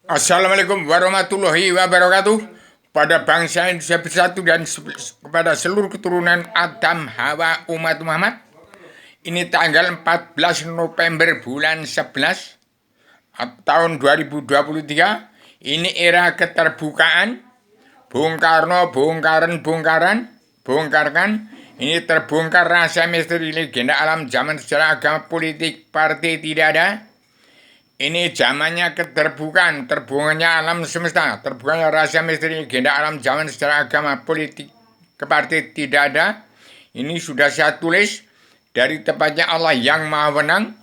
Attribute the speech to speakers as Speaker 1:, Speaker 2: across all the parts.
Speaker 1: Assalamualaikum warahmatullahi wabarakatuh. Pada bangsa Indonesia bersatu dan kepada seluruh keturunan Adam Hawa umat Muhammad. Ini tanggal 14 November bulan 11 tahun 2023. Ini era keterbukaan. Bung Karno, bongkarkan. Ini terbongkar rahasia misteri legenda alam zaman sejarah agama politik partai tidak ada. Ini zamannya keterbukaan, terbukanya alam semesta, terbukanya rahasia misteri legenda alam zaman sejarah agama politik kepartai tidak ada. Ini sudah saya tulis dari tempatnya Allah yang maha wenang,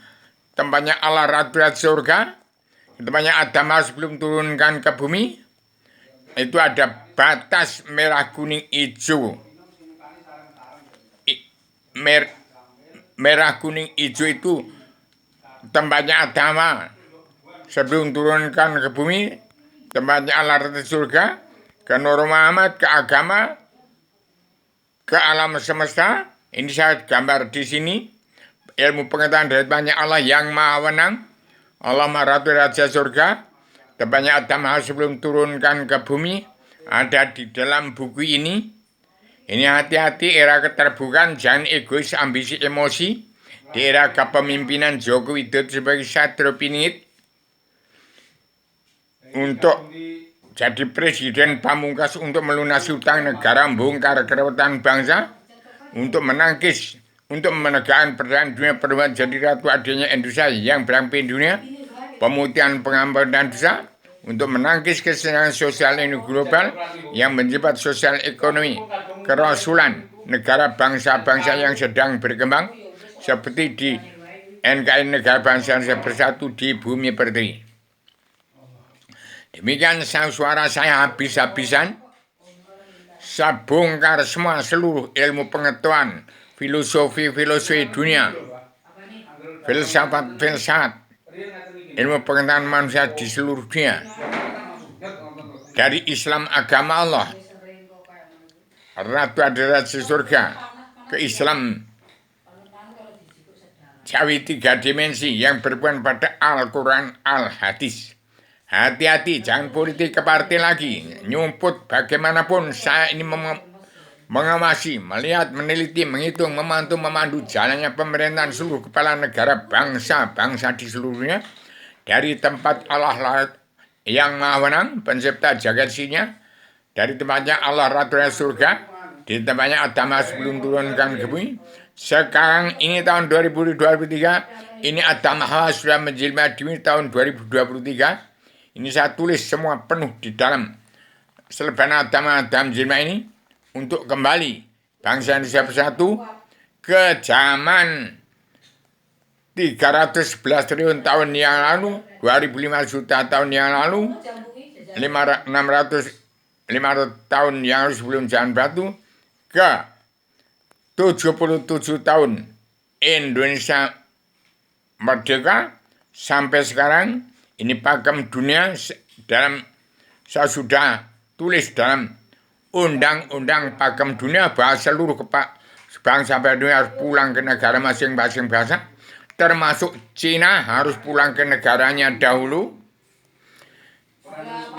Speaker 1: tempatnya Allah Ratu Surga, tempatnya Adam sebelum turunkan ke bumi. Itu ada batas merah kuning hijau. Merah kuning hijau itu tempatnya Adam sebelum turunkan ke bumi, tempatnya Allah Ratu Surga, ke Nur Muhammad, ke agama, ke alam semesta. Ini saya gambar di sini. Ilmu pengetahuan dari tempatnya Allah yang maha wenang, Allah Maha Ratu Raja Surga, tempatnya Adam sebelum turunkan ke bumi, ada di dalam buku ini. Ini hati-hati era keterbukaan, jangan egois, ambisi, emosi. Di era kepemimpinan Joko Widodo sebagai Satrio Piningit, untuk jadi presiden pamungkas untuk melunasi utang negara, bongkar kerewatan bangsa, untuk menangkis, untuk menegakkan perdamaian dunia, perubahan jadi ratu adilnya Indonesia yang berangpin dunia, pemutihan pengampunan dosa, untuk menangkis kesenjangan sosial ini global yang menjebat sosial ekonomi, kerasulan negara bangsa-bangsa yang sedang berkembang, seperti di NKRI Negara Bangsa Indonesia Bersatu di Bumi Pertiwi. Demikian suara saya habis-habisan. Saya bongkar semua seluruh ilmu pengetahuan, filosofi dunia, filsafat, ilmu pengetahuan manusia di seluruh dunia. Dari Islam agama Allah, Ratu Adarat Surga, ke Islam Jawi 3 dimensi yang berhubungan pada Al-Quran, Al-Hadis. Hati-hati, jangan politik ke partai lagi. Nyumput bagaimanapun saya ini mengawasi, melihat, meneliti, menghitung, memandu jalannya pemerintahan seluruh kepala negara bangsa di seluruhnya. Dari tempat Allah yang maha wenang, pencipta jagat sinya. Dari tempatnya Allah Ratu Surga. Di tempatnya Adam sebelum turunkan ke bumi. Sekarang ini tahun 2023. Ini Adam Hawa sudah menjelma di tahun 2023. Ini saya tulis semua penuh di dalam seleban Adam jelma ini untuk kembali bangsa Indonesia bersatu ke zaman 311 triliun tahun yang lalu, 2005 juta tahun yang lalu, 500 tahun yang lalu sebelum zaman batu, ke 77 tahun Indonesia merdeka sampai sekarang. Ini pakem dunia dalam saya sudah tulis dalam undang-undang pakem dunia bahwa seluruh bangsa dunia harus pulang ke negara masing-masing bangsa, termasuk Cina harus pulang ke negaranya dahulu.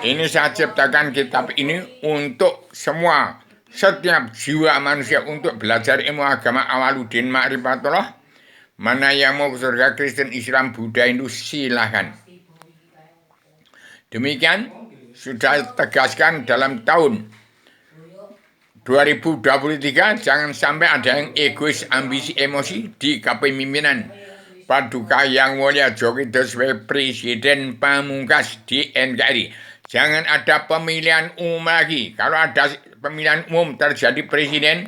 Speaker 1: Ini saya ciptakan kitab ini untuk setiap jiwa manusia untuk belajar ilmu agama Awaluddin Ma'rifatullah. Mana yang mau ke surga Kristen, Islam, Buddha, Hindu silahkan. Demikian sudah tegaskan dalam tahun 2023, jangan sampai ada yang egois, ambisi, emosi di kepemimpinan Paduka Yang Mulia Joko Widodo sebagai presiden pamungkas di NKRI. Jangan ada pemilihan umum lagi. Kalau ada pemilihan umum terjadi presiden,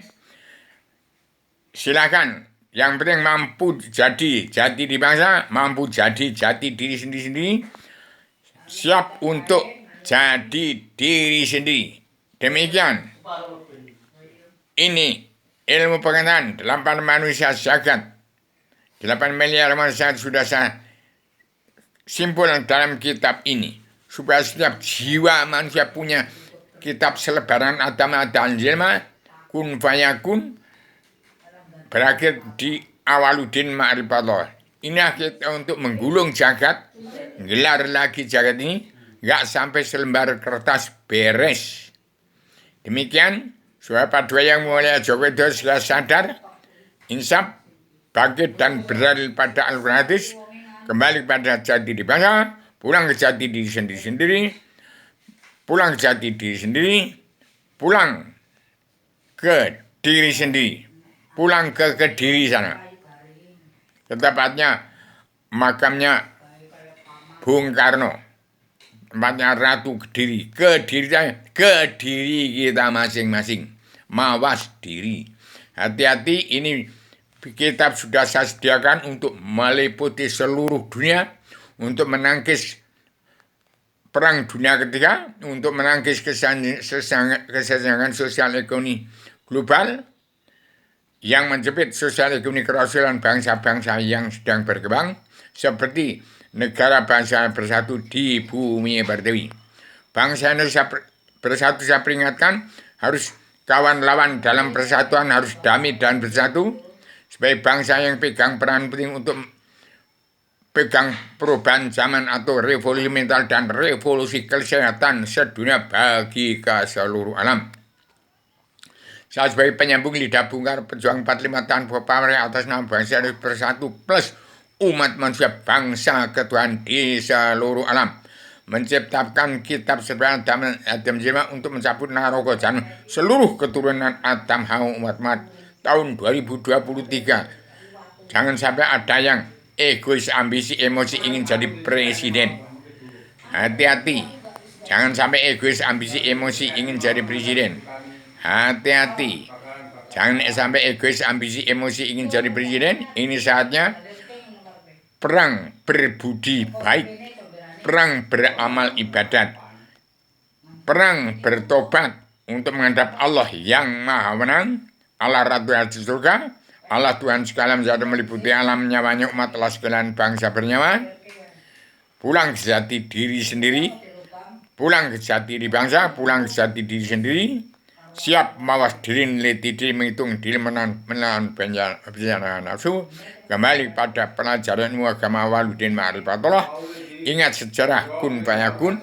Speaker 1: silakan. Yang penting mampu jadi jati di bangsa, mampu jadi jati diri sendiri, siap untuk jadi diri sendiri. Demikian. Ini ilmu pengetahuan 8 manusia jagat. 8 miliar manusia sudah saya simpulkan dalam kitab ini. Supaya setiap jiwa manusia punya kitab selebaran Adam jelma, kun fayakun, berakhir di Awaluddin Ma'rifatullah. Ini kita untuk menggulung jagat, gelar lagi jagat ini nggak sampai selembar kertas beres. Demikian, Saudara Padwa yang mulia Joko Widodo sudah sadar, insaf, bangkit dan beralih pada Al-Quran hadis, kembali pada jati diri bangsa, pulang ke jati diri sendiri-sendiri, pulang ke jati diri sendiri, pulang ke diri sendiri, pulang ke Kediri sana. Tepatnya makamnya Bung Karno, tempatnya Ratu Kediri, Kediri kita masing-masing, mawas diri. Hati-hati, ini kitab sudah saya sediakan untuk meliputi seluruh dunia, untuk menangkis perang dunia ketiga, untuk menangkis kesenjangan sosial ekonomi global yang menjepit sosial ekonomi kerasulan bangsa-bangsa yang sedang berkembang, seperti negara bangsa bersatu di bumi pertiwi. Bangsa Indonesia bersatu, saya peringatkan, harus kawan lawan dalam persatuan, harus damai dan bersatu, sebagai bangsa yang pegang peran penting untuk pegang perubahan zaman atau revolusi mental dan revolusi kesehatan sedunia bagi ke seluruh alam. Saya sebagai penyambung lidah bungkar pejuang 45 tahun pemerintahan atas nama bangsa Indonesia bersatu plus umat manusia bangsa ketuhanan di seluruh alam, menciptakan kitab sebenarnya Adam Jema untuk mencabut naroko jahanam seluruh keturunan Adam Hawa umat tahun 2023. Jangan sampai ada yang egois, ambisi, emosi ingin jadi presiden. Hati-hati, jangan sampai egois, ambisi, emosi ingin jadi presiden. Hati-hati, jangan sampai egois, ambisi, emosi ingin jadi presiden. Ini saatnya perang berbudi baik, perang beramal ibadat, perang bertobat untuk menghadap Allah yang Maha Menang, Allah Ratu Hati Surga, Allah Tuhan sekalian yang meliputi alam nyawanya umat Allah sekalian bangsa bernyawa. Pulang ke jati diri sendiri, pulang ke jati diri bangsa, pulang ke jati diri sendiri, siap mawas diri, neliti diri, menghitung diri, menahan bencana nafsu, kembali pada pelajaran ilmu agama Waluddin Ma'rifatullah. Ingat sejarah kun fayakun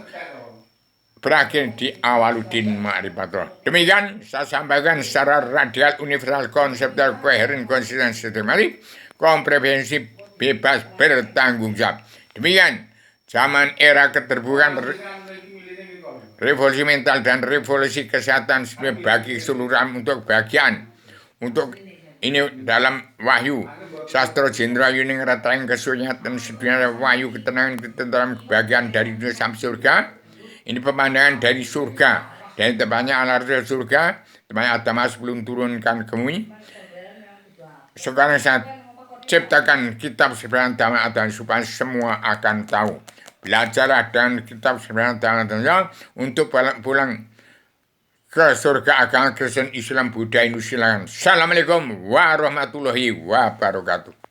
Speaker 1: berakhir di Awaluddin Ma'rifatullah. Demikian saya sampaikan secara radial, universal, konseptual, koheren, konsisten, sistematik, komprehensif, bebas, bertanggung jawab. Demikian zaman era keterbukaan, revolusi mental dan revolusi kesehatan bagi seluruh untuk bagian. Untuk ini dalam Wahyu Sastro Jenderal Yuning Ratang kesunyatan sedunia wahyu ketenangan ketentraman kebahagiaan dari dunia sampai surga. Ini pemandangan dari surga, dari tempatnya alar surga, tempatnya Adam sebelum turunkan ke bumi. Sekarang saya ciptakan kitab sebenarnya Dhamma Adhan supaya semua akan tahu. Belajarlah dan kitab sebenarnya Dhamma Adhan untuk pulang ke surga agama Kristen, Islam, Buddha, Hindu. Silakan. Assalamualaikum warahmatullahi wabarakatuh.